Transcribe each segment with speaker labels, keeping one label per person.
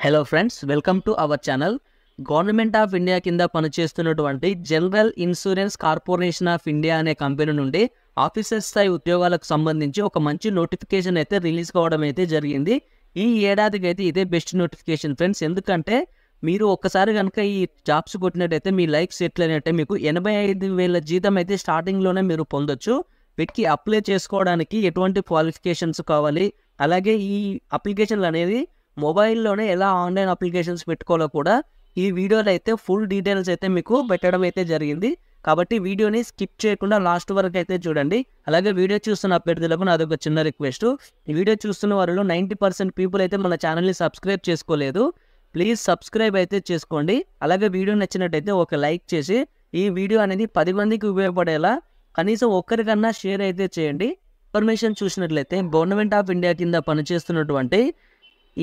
Speaker 1: Hello friends, welcome to our channel. Government of India కింద పనిచేస్తున్నటువంటి general insurance corporation of India అనే company నుండి officer స్థాయి ఉద్యోగాలకు సంబంధించి ఒక మంచి నోటిఫికేషన్ అయితే రిలీజ్ కావడం అయితే జరిగింది. ఈ ఏడాదికి అయితే ఇదే బెస్ట్ నోటిఫికేషన్ ఫ్రెండ్స్. ఎందుకంటే మీరు ఒక్కసారి కనుక ఈ జాబ్స్ కొట్టినట్టయితే మీ లైఫ్ సెటిల్ అయినట్టే. మీకు 85,000 జీతం అయితే స్టార్టింగ్లోనే మీరు పొందొచ్చు. వీటికి అప్లై చేసుకోవడానికి ఎటువంటి క్వాలిఫికేషన్స్ కావాలి, అలాగే ఈ అప్లికేషన్లు అనేది మొబైల్లోనే ఎలా ఆన్లైన్ అప్లికేషన్స్ పెట్టుకోవాలో కూడా ఈ వీడియోలో అయితే ఫుల్ డీటెయిల్స్ అయితే మీకు పెట్టడం అయితే జరిగింది. కాబట్టి వీడియోని స్కిప్ చేయకుండా లాస్ట్ వరకు అయితే చూడండి. అలాగే వీడియో చూస్తున్న అభ్యర్థులకు నాదొక చిన్న రిక్వెస్ట్, ఈ వీడియో చూస్తున్న వారిలో 90% పీపుల్ అయితే మన ఛానల్ని సబ్స్క్రైబ్ చేసుకోలేదు. ప్లీజ్ సబ్స్క్రైబ్ అయితే చేసుకోండి. అలాగే వీడియో నచ్చినట్టయితే ఒక లైక్ చేసి ఈ వీడియో అనేది 10 మందికి ఉపయోగపడేలా కనీసం ఒక్కరికన్నా షేర్ అయితే చేయండి. ఇన్ఫర్మేషన్ చూసినట్లయితే గవర్నమెంట్ ఆఫ్ ఇండియా కింద పనిచేస్తున్నటువంటి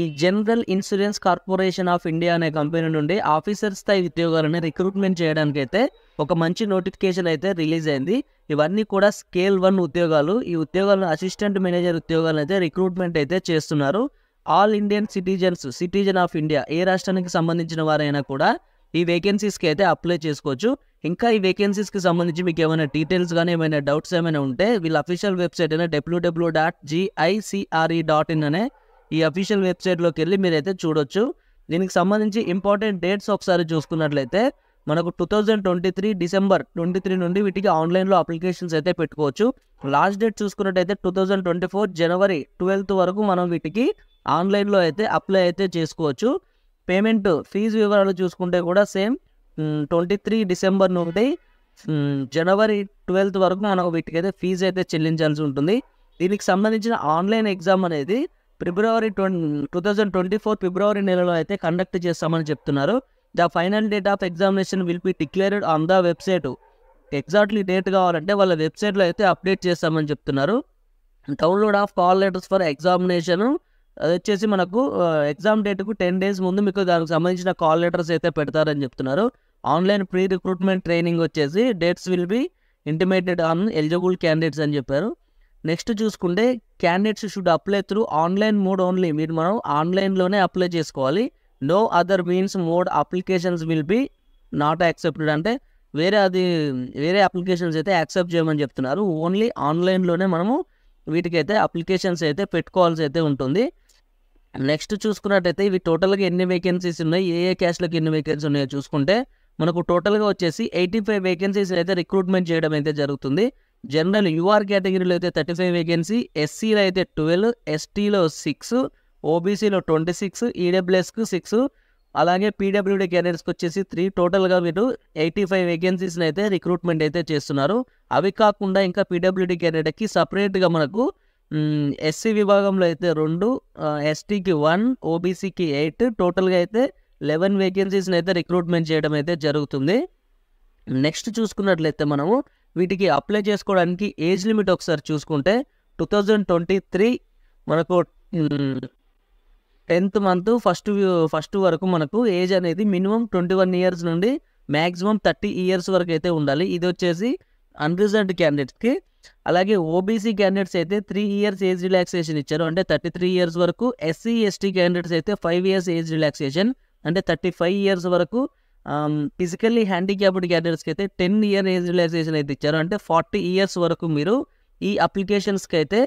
Speaker 1: ఈ general insurance corporation of India అనే కంపెనీ నుండి ఆఫీసర్ స్థాయి ఉద్యోగాలను రిక్రూట్మెంట్ చేయడానికి అయితే ఒక మంచి నోటిఫికేషన్ అయితే రిలీజ్ అయింది. ఇవన్నీ కూడా స్కేల్ 1 ఉద్యోగాలు. ఈ ఉద్యోగాలను అసిస్టెంట్ మేనేజర్ ఉద్యోగాలను అయితే రిక్రూట్మెంట్ అయితే చేస్తున్నారు. All Indian citizen of India, ఏ రాష్ట్రానికి సంబంధించిన వారైనా కూడా ఈ వేకెన్సీస్కి అయితే అప్లై చేసుకోవచ్చు. ఇంకా ఈ వేకెన్సీస్కి సంబంధించి మీకు ఏమైనా డీటెయిల్స్ కానీ ఏమైనా డౌట్స్ ఏమైనా ఉంటే వీళ్ళ అఫీషియల్ వెబ్సైట్ అయినా www.gicre.in అనే ఈ అఫీషియల్ వెబ్సైట్లోకి వెళ్ళి మీరైతే చూడొచ్చు. దీనికి సంబంధించి ఇంపార్టెంట్ డేట్స్ ఒకసారి చూసుకున్నట్లయితే మనకు 2023 డిసెంబర్ 23 నుండి వీటికి ఆన్లైన్లో అప్లికేషన్స్ అయితే పెట్టుకోవచ్చు. లాస్ట్ డేట్ చూసుకున్నట్టయితే 2024 జనవరి 12 వరకు మనం వీటికి ఆన్లైన్లో అయితే అప్లై అయితే చేసుకోవచ్చు. పేమెంట్ ఫీజు వివరాలు చూసుకుంటే కూడా సేమ్ 23 డిసెంబర్ నుండి జనవరి 12 వరకు మనం వీటికైతే ఫీజు అయితే చెల్లించాల్సి ఉంటుంది. దీనికి సంబంధించిన ఆన్లైన్ ఎగ్జామ్ అనేది 2024 ఫిబ్రవరి నెలలో అయితే కండక్ట్ చేస్తామని చెప్తున్నారు. The final date of examination will be declared on the website. Exactly date కావాలంటే వాళ్ళ వెబ్సైట్లో అయితే అప్డేట్ చేస్తామని చెప్తున్నారు. Download of call letters for examination అది వచ్చేసి మనకు ఎగ్జామ్ డేట్కు 10 days ముందు మీకు దానికి సంబంధించిన కాల్ లెటర్స్ అయితే పెడతారని చెప్తున్నారు. ఆన్లైన్ ప్రీ రిక్రూట్మెంట్ ట్రైనింగ్ వచ్చేసి dates will be intimated on eligible candidates అని చెప్పారు. నెక్స్ట్ చూసుకుంటే candidates should apply through online mode only. మనం ఆన్లైన్లోనే అప్లై చేసుకోవాలి. No other means mode applications will be not accepted. అంటే వేరే అప్లికేషన్స్ అయితే యాక్సెప్ట్ చేయమని చెప్తున్నారు. ఓన్లీ ఆన్లైన్లోనే మనము వీటికైతే అప్లికేషన్స్ అయితే పెట్టుకోవాల్సి అయితే ఉంటుంది. నెక్స్ట్ చూసుకున్నట్టయితే ఇవి టోటల్గా ఎన్ని వేకెన్సీస్ ఉన్నాయి, ఏ క్యాస్ట్లకు ఎన్ని వేకెన్సీ ఉన్నాయో చూసుకుంటే మనకు టోటల్గా వచ్చేసి 85 వేకెన్సీస్ అయితే రిక్రూట్మెంట్ చేయడం అయితే జరుగుతుంది. జనరల్ యూఆర్ కేటగిరీలో అయితే 35 వేకెన్సీ, ఎస్సీలో అయితే 12, ఎస్టీలో 6, ఓబీసీలో 26, ఈడబ్ల్యూఎస్కు 6, అలాగే పీడబ్ల్యూడీ క్యాండిడేట్స్కి వచ్చేసి 3. టోటల్గా వీరు 85 వేకెన్సీస్ని అయితే రిక్రూట్మెంట్ అయితే చేస్తున్నారు. అవి కాకుండా ఇంకా పీడబ్ల్యూడీ క్యాండిడేట్కి సపరేట్గా మనకు ఎస్సీ విభాగంలో అయితే 2, ఎస్టీకి 1, ఓబీసీకి 8, టోటల్గా అయితే 11 వేకెన్సీస్ని అయితే రిక్రూట్మెంట్ చేయడం అయితే జరుగుతుంది. నెక్స్ట్ చూసుకున్నట్లయితే మనము వీటికి అప్లై చేసుకోవడానికి ఏజ్ లిమిట్ ఒకసారి చూసుకుంటే 2023 మనకు 10th మంత్ ఫస్ట్ వరకు మనకు ఏజ్ అనేది మినిమం 21 years నుండి మ్యాక్సిమం 30 years వరకు అయితే ఉండాలి. ఇది వచ్చేసి అన్రిజర్వ్డ్ క్యాండిడేట్స్కి. అలాగే ఓబీసీ క్యాండిడేట్స్ అయితే 3 years ఏజ్ రిలాక్సేషన్ ఇచ్చారు, అంటే 33 years వరకు. ఎస్సీ ఎస్టీ క్యాండిడేట్స్ అయితే 5 years ఏజ్ రిలాక్సేషన్, అంటే 35 years వరకు. ఫిజికల్లీ హ్యాండిక్యాప్డ్ క్యాండిడేట్స్కి అయితే 10 year ఏజ్ రిలాక్సేషన్ అయితే ఇచ్చారు, అంటే 40 years వరకు మీరు ఈ అప్లికేషన్స్కి అయితే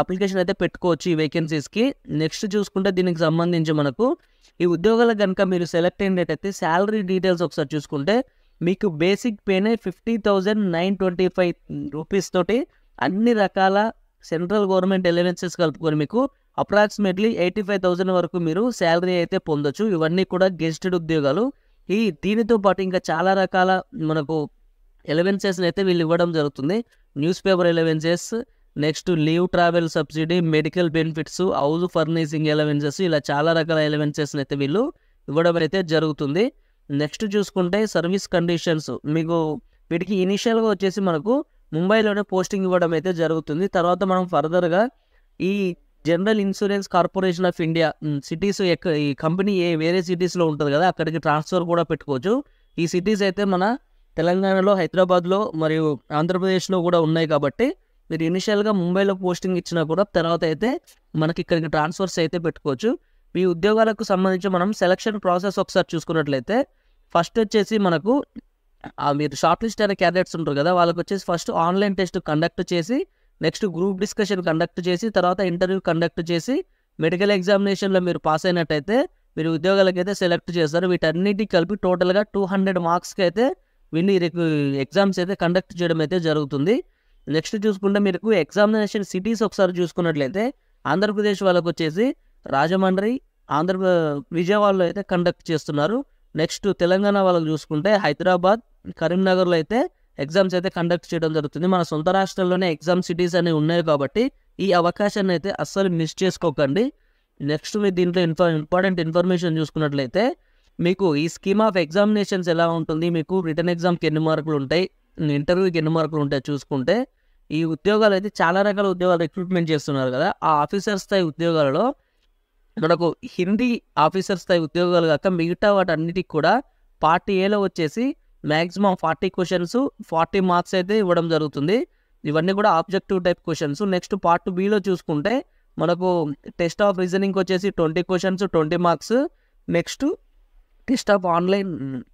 Speaker 1: అప్లికేషన్ అయితే పెట్టుకోవచ్చు ఈ వేకెన్సీస్కి. నెక్స్ట్ చూసుకుంటే దీనికి సంబంధించి మనకు ఈ ఉద్యోగాలకు కనుక మీరు సెలెక్ట్ అయినట్టయితే శాలరీ డీటెయిల్స్ ఒకసారి చూసుకుంటే మీకు బేసిక్ పేనే 50,925 రూపీస్ తోటి అన్ని రకాల సెంట్రల్ గవర్నమెంట్ ఎలవెన్సెస్ కలుపుకొని మీకు అప్రాక్సిమేట్లీ 85,000 వరకు మీరు శాలరీ అయితే పొందొచ్చు. ఇవన్నీ కూడా గెస్టెడ్ ఉద్యోగాలు. దీనితో పాటు ఇంకా చాలా రకాల మనకు ఎలవెన్సెస్ని అయితే వీళ్ళు ఇవ్వడం జరుగుతుంది. News paper allowances, next leave travel subsidy, medical benefits, house furnishing allowances, ఇలా చాలా రకాల ఎలవెన్సెస్ని అయితే వీళ్ళు ఇవ్వడం అయితే జరుగుతుంది. నెక్స్ట్ చూసుకుంటే సర్వీస్ కండిషన్స్, మీకు వీటికి ఇనిషియల్గా వచ్చేసి మనకు ముంబైలోనే పోస్టింగ్ ఇవ్వడం అయితే జరుగుతుంది. తర్వాత మనం ఫర్దర్గా ఈ general insurance corporation of India cities ఈ కంపెనీ వేరే సిటీస్లో ఉంటుంది కదా, అక్కడికి ట్రాన్స్ఫర్ కూడా పెట్టుకోవచ్చు. ఈ సిటీస్ అయితే మన తెలంగాణలో, హైదరాబాద్లో మరియు ఆంధ్రప్రదేశ్లో కూడా ఉన్నాయి కాబట్టి మీరు ఇనిషియల్గా ముంబైలో పోస్టింగ్ ఇచ్చినా కూడా తర్వాత అయితే మనకి ఇక్కడికి ట్రాన్స్ఫర్స్ అయితే పెట్టుకోవచ్చు. ఈ ఉద్యోగాలకు సంబంధించి మనం సెలక్షన్ ప్రాసెస్ ఒకసారి చూసుకున్నట్లయితే ఫస్ట్ వచ్చేసి మనకు మీరు షార్ట్ లిస్ట్ అయిన క్యాండిడేట్స్ ఉంటారు కదా, వాళ్ళకి వచ్చేసి ఫస్ట్ ఆన్లైన్ టెస్ట్ కండక్ట్ చేసి, నెక్స్ట్ గ్రూప్ డిస్కషన్ కండక్ట్ చేసి, తర్వాత ఇంటర్వ్యూ కండక్ట్ చేసి, మెడికల్ ఎగ్జామినేషన్లో మీరు పాస్ అయినట్టయితే మీరు ఉద్యోగాలకు అయితే సెలెక్ట్ చేస్తారు. వీటన్నిటికి కలిపి టోటల్గా 200 మార్క్స్కి అయితే వీళ్ళు ఎగ్జామ్స్ అయితే కండక్ట్ చేయడం అయితే జరుగుతుంది. నెక్స్ట్ చూసుకుంటే మీకు ఎగ్జామినేషన్ సిటీస్ ఒకసారి చూసుకున్నట్లయితే ఆంధ్రప్రదేశ్ వాళ్ళకు వచ్చేసి రాజమండ్రి, విజయవాడలో అయితే కండక్ట్ చేస్తున్నారు. నెక్స్ట్ తెలంగాణ వాళ్ళకు చూసుకుంటే హైదరాబాద్, కరీంనగర్లో అయితే ఎగ్జామ్స్ అయితే కండక్ట్ చేయడం జరుగుతుంది. మన సొంత రాష్ట్రంలోనే ఎగ్జామ్ సిటీస్ అనేవి ఉన్నాయి కాబట్టి ఈ అవకాశాన్ని అయితే అస్సలు మిస్ చేసుకోకండి. నెక్స్ట్ మీరు దీంట్లో ఇంపార్టెంట్ ఇన్ఫర్మేషన్ చూసుకున్నట్లయితే మీకు ఈ స్కీమ్ ఆఫ్ ఎగ్జామినేషన్స్ ఎలా ఉంటుంది, మీకు రిటర్న్ ఎగ్జామ్కి ఎన్ని మార్కులు ఉంటాయి, ఇంటర్వ్యూకి ఎన్ని మార్కులు ఉంటాయి చూసుకుంటే, ఈ ఉద్యోగాలు అయితే చాలా రకాల ఉద్యోగాలు రిక్రూట్మెంట్ చేస్తున్నారు కదా, ఆ ఆఫీసర్ స్థాయి ఉద్యోగాలలో మనకు హిందీ ఆఫీసర్ స్థాయి ఉద్యోగాలు కాక మిగతా వాటన్నిటికి కూడా పార్ట్ ఏలో వచ్చేసి మ్యాక్సిమం 40 క్వశ్చన్స్ 40 మార్క్స్ అయితే ఇవ్వడం జరుగుతుంది. ఇవన్నీ కూడా objective type questions. Next part below చూసుకుంటే మనకు టెస్ట్ ఆఫ్ రీజనింగ్ వచ్చేసి 20 questions 20 marks. Next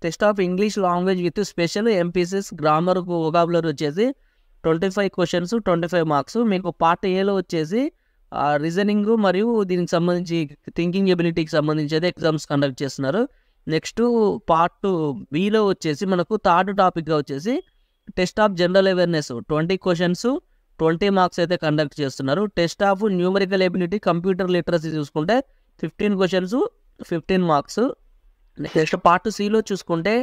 Speaker 1: test of English language with special emphasis grammar vocabulary వచ్చేసి 25 క్వశ్చన్స్ 25 మార్క్స్. మీకు పార్ట్ ఏలో వచ్చేసి రీజనింగ్ మరియు దీనికి సంబంధించి థింకింగ్ ఎబిలిటీకి సంబంధించి అయితే ఎగ్జామ్స్ కండక్ట్ చేస్తున్నారు. నెక్స్ట్ పార్ట్ బిలో వచ్చేసి మనకు థర్డ్ టాపిక్గా వచ్చేసి test of general awareness 20 questions 20 marks అయితే కండక్ట్ చేస్తున్నారు. Test of numerical ability computer literacy చూసుకుంటే 15 క్వశ్చన్స్ 15 మార్క్స్. నెక్స్ట్ పార్ట్ సిలో చూసుకుంటే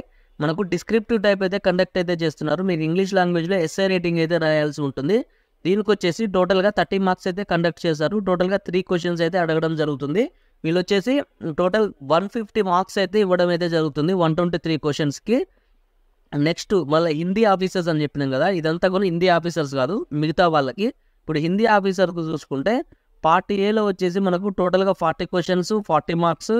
Speaker 1: మనకు డిస్క్రిప్టివ్ టైప్ అయితే కండక్ట్ అయితే చేస్తున్నారు. మీరు ఇంగ్లీష్ లాంగ్వేజ్లో ఎస్ఐ రేటింగ్ అయితే రాయాల్సి ఉంటుంది. దీనికి వచ్చేసి టోటల్గా 30 మార్క్స్ అయితే కండక్ట్ చేశారు. టోటల్గా 3 క్వశ్చన్స్ అయితే అడగడం జరుగుతుంది. వీళ్ళు వచ్చేసి టోటల్ 150 మార్క్స్ అయితే ఇవ్వడం అయితే జరుగుతుంది 123 క్వశ్చన్స్కి. నెక్స్ట్ మళ్ళీ హిందీ ఆఫీసర్స్ అని చెప్పినాం కదా, ఇదంతా కూడా హిందీ ఆఫీసర్స్ కాదు, మిగతా వాళ్ళకి. ఇప్పుడు హిందీ ఆఫీసర్కు చూసుకుంటే పార్ట్ ఏలో వచ్చేసి మనకు టోటల్గా 40 క్వశ్చన్స్ 40 మార్క్స్.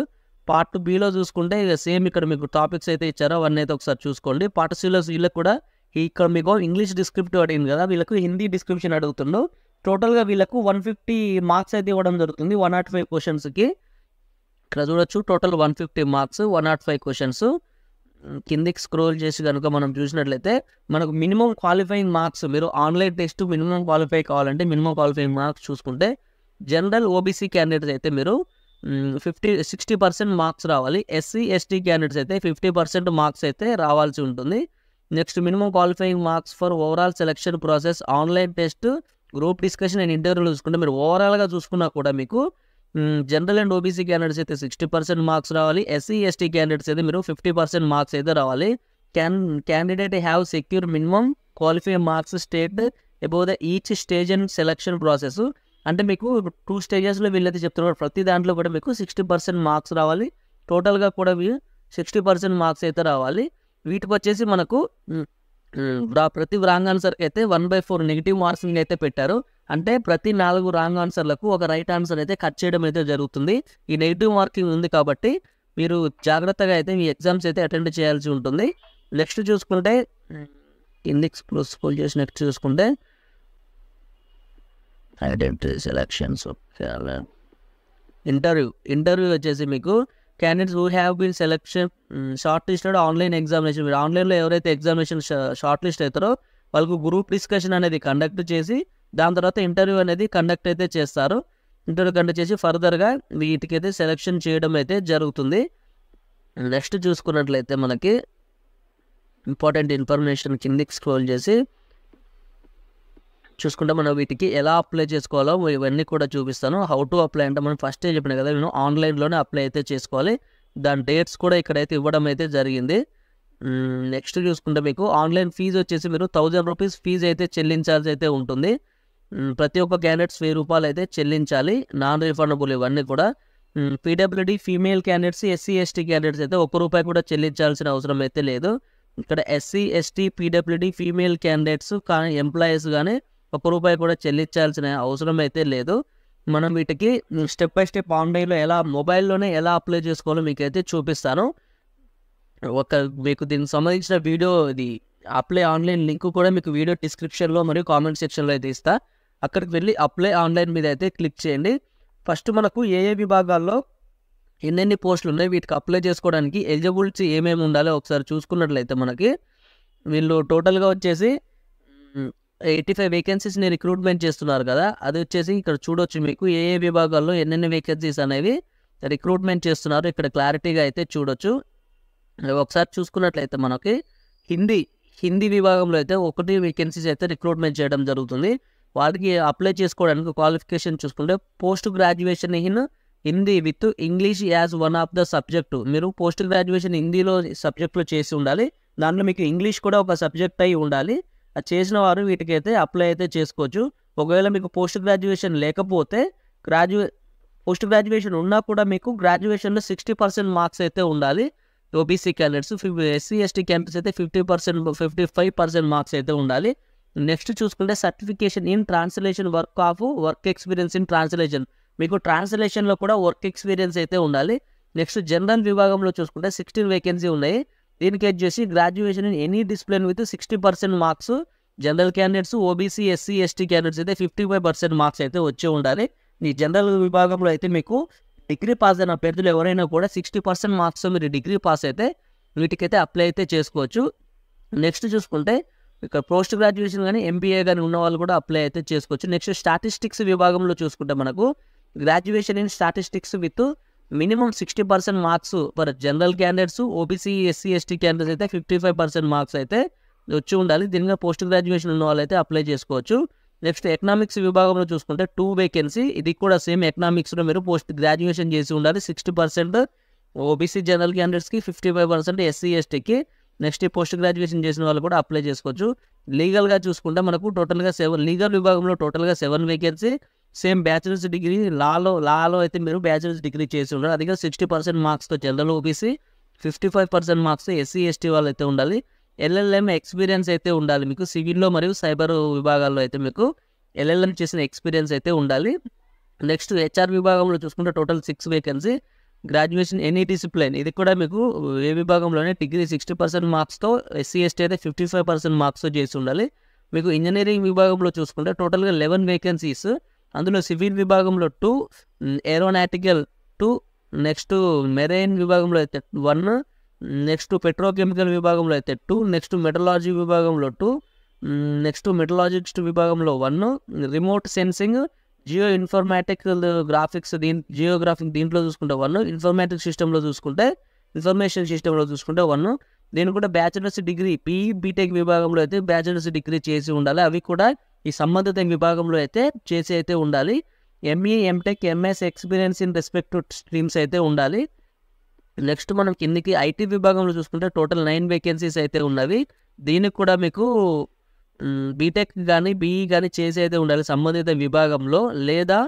Speaker 1: పార్ట్ బిలో చూసుకుంటే సేమ్ ఇక్కడ మీకు టాపిక్స్ అయితే ఇచ్చారో అవన్నీ అయితే ఒకసారి చూసుకోండి. పార్ట్ సిలో వీళ్ళకి కూడా ఇక్కడ మీకు ఇంగ్లీష్ డిస్క్రిప్టివ్ అడిగింది కదా, వీళ్ళకు హిందీ డిస్క్రిప్షన్ అడుగుతుండో. టోటల్గా వీళ్ళకు 150 మార్క్స్ అయితే ఇవ్వడం జరుగుతుంది 105 క్వశ్చన్స్కి. ఇక్కడ చూడొచ్చు టోటల్ 150 మార్క్స్ 105 క్వశ్చన్స్. కిందికి స్క్రోల్ చేసి కనుక మనం చూసినట్లయితే మనకు మినిమం క్వాలిఫైయింగ్ మార్క్స్, మీరు ఆన్లైన్ టెస్ట్ మినిమం క్వాలిఫై కావాలంటే మినిమం క్వాలిఫైయింగ్ మార్క్స్ చూసుకుంటే జనరల్ ఓబీసీ క్యాండిడేట్స్ అయితే మీరు 60% మార్క్స్ రావాలి. ఎస్సీ ఎస్టీ క్యాండిడేట్స్ అయితే 50% మార్క్స్ అయితే రావాల్సి ఉంటుంది. Next minimum qualifying marks for overall selection process online test group discussion and ఇంటర్వ్యూలు చూసుకుంటే మీరు ఓవరాల్గా చూసుకున్నా కూడా మీకు జనరల్ అండ్ ఓబీసీ క్యాండిడేట్స్ అయితే 60% మార్క్స్ రావాలి. ఎస్సీ ఎస్టీ క్యాండిడేట్స్ అయితే మీరు 50% మార్క్స్ అయితే రావాలి. Candidate have secure minimum qualifying marks state above the each stage and selection process. అంటే మీకు 2 స్టేజెస్లో వీళ్ళైతే చెప్తున్నారు, ప్రతి దాంట్లో కూడా మీకు 60% మార్క్స్ రావాలి. టోటల్గా కూడా 60% మార్క్స్ అయితే రావాలి. వీటికి వచ్చేసి మనకు ప్రతి రాంగ్ ఆన్సర్కి అయితే 1/4 నెగిటివ్ మార్క్సింగ్ అయితే పెట్టారు. అంటే ప్రతి 4 రాంగ్ ఆన్సర్లకు ఒక రైట్ ఆన్సర్ అయితే కట్ చేయడం అయితే జరుగుతుంది. ఈ నెగిటివ్ మార్కింగ్ ఉంది కాబట్టి మీరు జాగ్రత్తగా అయితే మీ ఎగ్జామ్స్ అయితే అటెండ్ చేయాల్సి ఉంటుంది. నెక్స్ట్ చూసుకుంటే కిందికి స్క్రోల్ చేసి నెక్స్ట్ చూసుకుంటే ఐడెంటిటీ సెలక్షన్స్ ఇంటర్వ్యూ వచ్చేసి మీకు candidates who have been short listed online examination. మీరు ఆన్లైన్లో ఎవరైతే ఎగ్జామినేషన్ షార్ట్ లిస్ట్ అవుతారో వాళ్ళకు గ్రూప్ డిస్కషన్ అనేది కండక్ట్ చేసి దాని తర్వాత ఇంటర్వ్యూ అనేది కండక్ట్ అయితే చేస్తారు. ఇంటర్వ్యూ కండక్ట్ చేసి ఫర్దర్గా వీటికైతే సెలెక్షన్ చేయడం అయితే జరుగుతుంది. నెక్స్ట్ చూసుకున్నట్లయితే మనకి ఇంపార్టెంట్ ఇన్ఫర్మేషన్ కిందికి స్క్రోల్ చేసి చూసుకుంటే మనం వీటికి ఎలా అప్లై చేసుకోవాలో ఇవన్నీ కూడా చూపిస్తాను. హౌ టు అప్లై అంటే మనం ఫస్టే చెప్పిన కదా, నేను ఆన్లైన్లోనే అప్లై అయితే చేసుకోవాలి. దాని డేట్స్ కూడా ఇక్కడైతే ఇవ్వడం అయితే జరిగింది. నెక్స్ట్ చూసుకుంటే మీకు ఆన్లైన్ ఫీజు వచ్చేసి మీరు 1000 రూపీస్ ఫీజు అయితే చెల్లించాల్సి అయితే ఉంటుంది. ప్రతి ఒక్క క్యాండిడేట్స్ 1000 రూపాయలు అయితే చెల్లించాలి, నాన్ రిఫండబుల్ ఇవన్నీ కూడా. PWD female candidates SC ST candidates అయితే ₹1 కూడా చెల్లించాల్సిన అవసరం అయితే లేదు. ఇక్కడ SC ST PWD female candidates కానీ ఎంప్లాయీస్ కానీ ₹1 కూడా చెల్లించాల్సిన అవసరం అయితే లేదు. మనం వీటికి స్టెప్ బై స్టెప్ ఆన్లైన్లో మొబైల్లోనే ఎలా అప్లై చేసుకోవాలో మీకైతే చూపిస్తాను. మీకు దీనికి సంబంధించిన వీడియో ఇది అప్లై ఆన్లైన్ లింక్ కూడా మీకు వీడియో డిస్క్రిప్షన్లో మరియు కామెంట్ సెక్షన్లో అయితే ఇస్తా. అక్కడికి వెళ్ళి అప్లై ఆన్లైన్ మీద అయితే క్లిక్ చేయండి. ఫస్ట్ మనకు ఏ విభాగాల్లో ఎన్నెన్ని పోస్టులు ఉన్నాయి, వీటికి అప్లై చేసుకోవడానికి ఎలిజిబిలిటీ ఏమేమి ఉండాలో ఒకసారి చూసుకున్నట్లయితే మనకి వీళ్ళు టోటల్గా వచ్చేసి 85 వేకెన్సీస్ని రిక్రూట్మెంట్ చేస్తున్నారు కదా. అది వచ్చేసి ఇక్కడ చూడొచ్చు మీకు ఏ విభాగాల్లో ఎన్నెన్ని వేకెన్సీస్ అనేవి రిక్రూట్మెంట్ చేస్తున్నారు. ఇక్కడ క్లారిటీగా అయితే చూడొచ్చు. ఒకసారి చూసుకున్నట్లయితే మనకి హిందీ విభాగంలో అయితే 1 వేకెన్సీస్ అయితే రిక్రూట్మెంట్ చేయడం జరుగుతుంది. వాటికి అప్లై చేసుకోవడానికి క్వాలిఫికేషన్ చూసుకుంటే post graduation in Hindi with English as one of the subject. మీరు పోస్ట్ గ్రాడ్యుయేషన్ హిందీలో సబ్జెక్టులో చేసి ఉండాలి. దాంట్లో మీకు ఇంగ్లీష్ కూడా ఒక సబ్జెక్ట్ అయి ఉండాలి. అది చేసిన వారు వీటికైతే అప్లై అయితే చేసుకోవచ్చు. ఒకవేళ మీకు పోస్ట్ గ్రాడ్యుయేషన్ లేకపోతే పోస్ట్ గ్రాడ్యుయేషన్ ఉన్నా కూడా మీకు గ్రాడ్యుయేషన్లో 60% మార్క్స్ అయితే ఉండాలి. OBC candidates, SC ST candidates అయితే 55% మార్క్స్ అయితే ఉండాలి. నెక్స్ట్ చూసుకుంటే certification in translation work experience in translation, మీకు ట్రాన్స్లేషన్లో కూడా వర్క్ ఎక్స్పీరియన్స్ అయితే ఉండాలి. నెక్స్ట్ జనరల్ విభాగంలో చూసుకుంటే 16 వేకెన్సీ ఉన్నాయి. దీనికి వచ్చేసి graduation in any discipline with 60% marks general candidates, OBC SC ST candidates అయితే 55% మార్క్స్ అయితే వచ్చి ఉండాలి. ఈ జనరల్ విభాగంలో అయితే మీకు డిగ్రీ పాస్ అయిన అభ్యర్థులు ఎవరైనా కూడా 60% మార్క్స్ మీరు డిగ్రీ పాస్ అయితే వీటికైతే అప్లై అయితే చేసుకోవచ్చు. నెక్స్ట్ చూసుకుంటే ఇక్కడ పోస్ట్ గ్రాడ్యుయేషన్ కానీ ఎంబీఏ కానీ ఉన్న వాళ్ళు కూడా అప్లై అయితే చేసుకోవచ్చు. నెక్స్ట్ స్టాటిస్టిక్స్ విభాగంలో చూసుకుంటే మనకు graduation in statistics with minimum 60% marks for general candidates, OBC SC ST candidates అయితే 55% మార్క్స్ అయితే వచ్చి ఉండాలి. దీనిగా పోస్ట్ గ్రాడ్యుయేషన్ ఉన్న వాళ్ళు అయితే అప్లై చేసుకోవచ్చు. నెక్స్ట్ ఎకనామిక్స్ విభాగంలో చూసుకుంటే 2 వేకెన్సీ, ఇది కూడా సేమ్ ఎకనామిక్స్లో మీరు పోస్ట్ గ్రాడ్యుయేషన్ చేసి ఉండాలి. 60% ఓబీసీ జనరల్ క్యాండిడేట్స్కి, 55% ఎస్సీ ఎస్టీకి. నెక్స్ట్ ఈ పోస్ట్ గ్రాడ్యుయేషన్ చేసిన వాళ్ళు కూడా అప్లై చేసుకోవచ్చు. లీగల్గా చూసుకుంటే మనకు టోటల్గా 7, లీగల్ విభాగంలో టోటల్గా 7 వేకెన్సీ. సేమ్ బ్యాచిలర్స్ డిగ్రీ లాలో అయితే మీరు బ్యాచిలర్స్ డిగ్రీ చేసి ఉండాలి. అదిగా 60% మార్క్స్తో general OBC, 55% marks SC ST వాళ్ళు అయితే ఉండాలి. ఎల్ఎల్ఎం ఎక్స్పీరియన్స్ అయితే ఉండాలి మీకు. సివిల్లో మరియు సైబర్ విభాగాల్లో అయితే మీకు ఎల్ఎల్ఎం చేసిన ఎక్స్పీరియన్స్ అయితే ఉండాలి. నెక్స్ట్ హెచ్ఆర్ విభాగంలో చూసుకుంటే total 6 vacancy. Graduation any discipline, ఇది కూడా మీకు ఏ విభాగంలోనే డిగ్రీ 60% మార్క్స్తో, ఎస్సీ ఎస్టీ అయితే 55% మార్క్స్తో చేసి ఉండాలి. మీకు ఇంజనీరింగ్ విభాగంలో చూసుకుంటే టోటల్గా 11 వేకెన్సీస్. అందులో సివిల్ విభాగంలో 2, ఏరోనాటికల్ 2, నెక్స్ట్ మెరైన్ విభాగంలో అయితే 1, నెక్స్ట్ పెట్రోకెమికల్ విభాగంలో అయితే 2, నెక్స్ట్ మెటలాజీ విభాగంలో 2, నెక్స్ట్ మెటలాజిస్ట్ విభాగంలో 1, remote sensing, geo graphics geographic దీంట్లో చూసుకుంటే 1, ఇన్ఫర్మేటిక్ సిస్టంలో చూసుకుంటే ఇన్ఫర్మేషన్ సిస్టంలో చూసుకుంటే 1. దీని కూడా బ్యాచిలర్స్ డిగ్రీ బీటెక్ విభాగంలో అయితే బ్యాచిలర్స్ డిగ్రీ చేసి ఉండాలి. అవి కూడా ఈ సంబంధిత విభాగంలో అయితే చేసి అయితే ఉండాలి. ME MTech MS experience in respective streams అయితే ఉండాలి. నెక్స్ట్ మనం కిందికి ఐటీ విభాగంలో చూసుకుంటే టోటల్ 9 వేకెన్సీస్ అయితే ఉన్నవి. దీనికి కూడా మీకు బీటెక్ కానీ బీఈ కానీ చేసి అయితే ఉండాలి సంబంధిత విభాగంలో, లేదా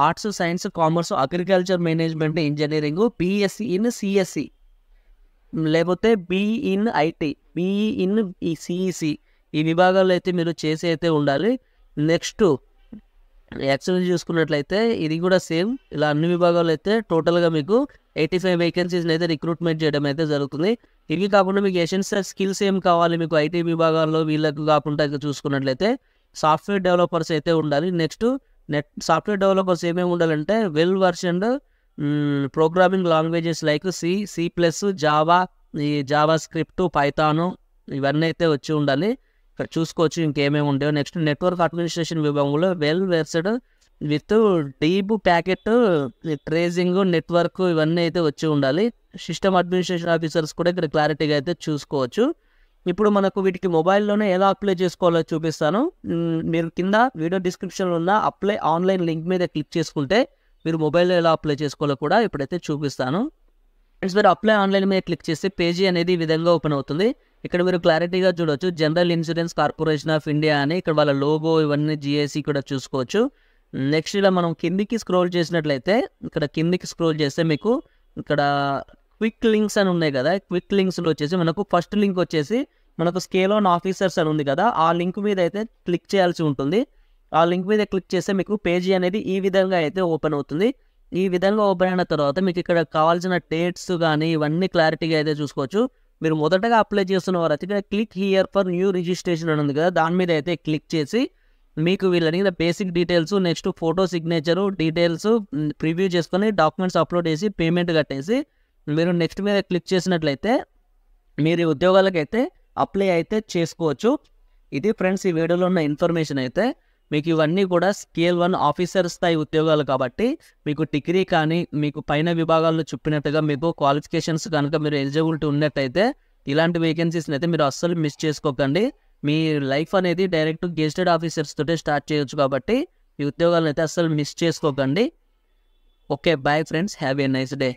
Speaker 1: arts, science, commerce, agriculture, management, engineering, BSc in CSC, లేకపోతే BE in IT, BE in E CEC, ఈ విభాగాల్లో అయితే మీరు చేసి అయితే ఉండాలి. నెక్స్ట్ యాక్చువల్లీ చూసుకున్నట్లయితే ఇది కూడా సేమ్ ఇలా అన్ని విభాగాల్లో అయితే టోటల్గా మీకు 85 వేకెన్సీస్ని అయితే రిక్రూట్మెంట్ చేయడం అయితే జరుగుతుంది. ఇవి కాకుండా మీకు ఎసెన్షియల్ స్కిల్స్ ఏం కావాలి మీకు ఐటీ విభాగాల్లో వీళ్ళకు కాకుండా చూసుకున్నట్లయితే సాఫ్ట్వేర్ డెవలపర్స్ అయితే ఉండాలి. నెక్స్ట్ సాఫ్ట్వేర్ డెవలపర్స్ ఏమేమి ఉండాలంటే well versed programming languages like సి++, జావా, ఈ జావా స్క్రిప్ట్, పైథాను ఇవన్నీ అయితే వచ్చి ఉండాలి. ఇక్కడ చూసుకోవచ్చు ఇంకేమేమి ఉంటాయో. నెక్స్ట్ నెట్వర్క్ అడ్మినిస్ట్రేషన్ విభాగంలో well versed with deep packet tracing, network ఇవన్నీ అయితే వచ్చి ఉండాలి. సిస్టమ్ అడ్మినిస్ట్రేషన్ ఆఫీసర్స్ కూడా ఇక్కడ క్లారిటీగా అయితే చూసుకోవచ్చు. ఇప్పుడు మనకు వీటికి మొబైల్లోనే ఎలా అప్లై చేసుకోవాలో చూపిస్తాను. మీరు కింద వీడియో డిస్క్రిప్షన్లో ఉన్న అప్లై ఆన్లైన్ లింక్ మీద క్లిక్ చేసుకుంటే మీరు మొబైల్లో ఎలా అప్లై చేసుకోవాలో కూడా ఇప్పుడైతే చూపిస్తాను. ఫ్రెండ్స్, మీరు అప్లై ఆన్లైన్ మీద క్లిక్ చేస్తే పేజీ అనేది ఈ విధంగా ఓపెన్ అవుతుంది. ఇక్కడ మీరు క్లారిటీగా చూడవచ్చు general insurance corporation of India అని, ఇక్కడ వాళ్ళ లోగో ఇవన్నీ జిఎస్సి కూడా చూసుకోవచ్చు. నెక్స్ట్ ఇలా మనం కిందికి స్క్రోల్ చేసినట్లయితే ఇక్కడ కిందికి స్క్రోల్ చేస్తే మీకు ఇక్కడ క్విక్ లింక్స్ అని ఉన్నాయి కదా. క్విక్ లింక్స్లో వచ్చేసి మనకు ఫస్ట్ లింక్ వచ్చేసి మనకు స్కేల్ ఆన్ ఆఫీసర్స్ అని ఉంది కదా, ఆ లింక్ మీద అయితే క్లిక్ చేయాల్సి ఉంటుంది. ఆ లింక్ మీద క్లిక్ చేస్తే మీకు పేజీ అనేది ఈ విధంగా అయితే ఓపెన్ అవుతుంది. ఈ విధంగా ఓపెన్ అయిన తర్వాత మీకు ఇక్కడ కావాల్సిన డేట్స్ కానీ ఇవన్నీ క్లారిటీగా అయితే చూసుకోవచ్చు. మీరు మొదటగా అప్లై చేస్తున్న వారైతే ఇక్కడ click here for new registration అని ఉంది కదా, దాని మీద అయితే క్లిక్ చేసి మీకు వీళ్ళు అడిగిన basic details, next photo signature details preview చేసుకొని డాక్యుమెంట్స్ అప్లోడ్ చేసి పేమెంట్ కట్టేసి మీరు నెక్స్ట్ మీద క్లిక్ చేసినట్లయితే మీరు ఈ ఉద్యోగాలకైతే అప్లై అయితే చేసుకోవచ్చు. ఇది ఫ్రెండ్స్ ఈ వీడియోలో ఉన్న ఇన్ఫర్మేషన్ అయితే. మీకు ఇవన్నీ కూడా స్కేల్ 1 ఆఫీసర్ స్థాయి ఉద్యోగాలు కాబట్టి మీకు డిగ్రీ కానీ మీకు పైన విభాగాల్లో చెప్పినట్టుగా మీకు క్వాలిఫికేషన్స్ కనుక మీరు ఎలిజిబిలిటీ ఉన్నట్టయితే ఇలాంటి వేకెన్సీస్ని అయితే మీరు అస్సలు మిస్ చేసుకోకండి. మీ లైఫ్ అనేది డైరెక్ట్ గెజిటెడ్ ఆఫీసర్స్ తోటే స్టార్ట్ చేయొచ్చు కాబట్టి ఈ ఉద్యోగాలను అయితే అస్సలు మిస్ చేసుకోకండి. Okay, bye friends, have a nice day.